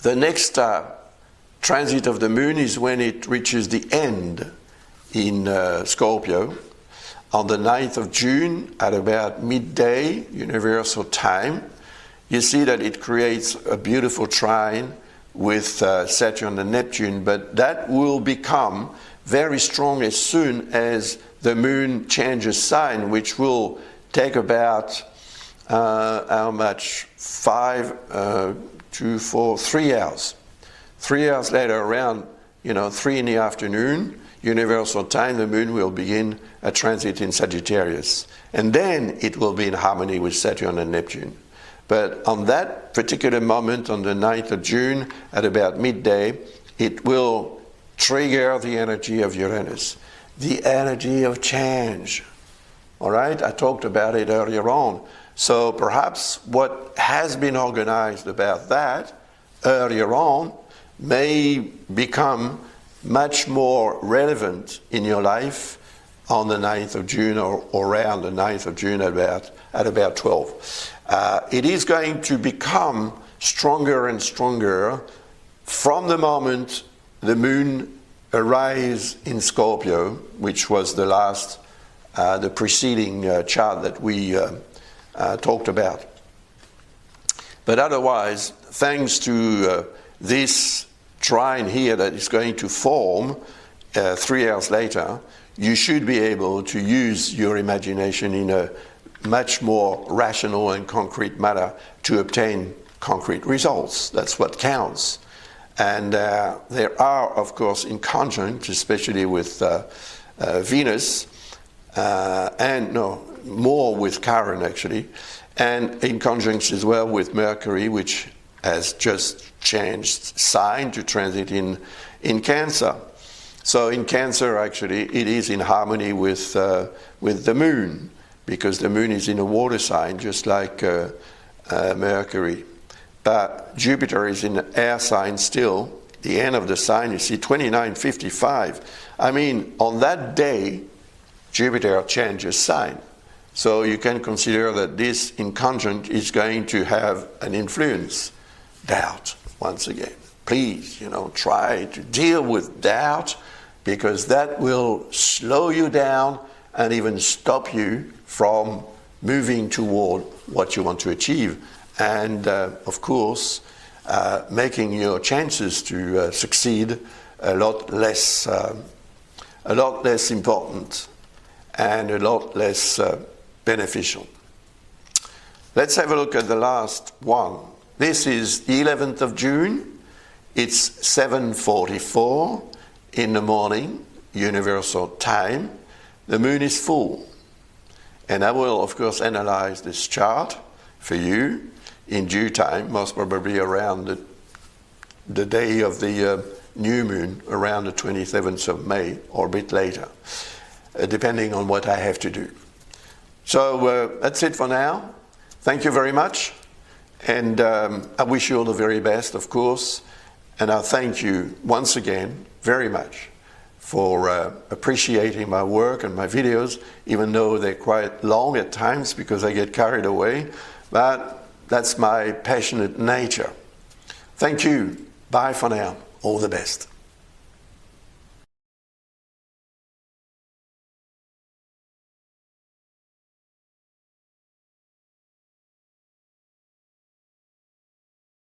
The next transit of the moon is when it reaches the end in Scorpio on the 9th of June at about midday universal time. You see that it creates a beautiful trine with Saturn and Neptune, but that will become very strong as soon as the moon changes sign, which will take about how much? 3 hours. 3 hours later, around 3 in the afternoon, universal time, the moon will begin a transit in Sagittarius. And then it will be in harmony with Saturn and Neptune. But on that particular moment, on the 9th of June, at about midday, it will trigger the energy of Uranus, the energy of change. All right? I talked about it earlier on. So perhaps what has been organized about that earlier on may become much more relevant in your life on the 9th of June or around the 9th of June at about 12. It is going to become stronger and stronger from the moment the moon arrives in Scorpio, which was the last, the preceding chart that we talked about. But otherwise, thanks to this trine here that is going to form 3 hours later, you should be able to use your imagination in a much more rational and concrete manner to obtain concrete results. That's what counts. And there are, of course, in conjunct, especially with Venus, and no, more with Chiron actually, and in conjunct as well with Mercury, which has just changed sign to transit in Cancer. So in Cancer, actually, it is in harmony with the moon, because the moon is in a water sign, just like Mercury. But Jupiter is in an air sign still. The end of the sign, you see 29:55. I mean, on that day, Jupiter changes sign. So you can consider that this in conjunct is going to have an influence. Doubt, once again. Please, try to deal with doubt, because that will slow you down and even stop you from moving toward what you want to achieve. And of course, making your chances to succeed a lot less important and a lot less beneficial. Let's have a look at the last one. This is the 11th of June. It's 7:44 in the morning, universal time. The moon is full. And I will, of course, analyze this chart for you in due time, most probably around the day of the new moon, around the 27th of May or a bit later, depending on what I have to do. So that's it for now. Thank you very much. And I wish you all the very best, of course. And I thank you once again very much for appreciating my work and my videos, even though they're quite long at times because I get carried away. But that's my passionate nature. Thank you. Bye for now. All the best.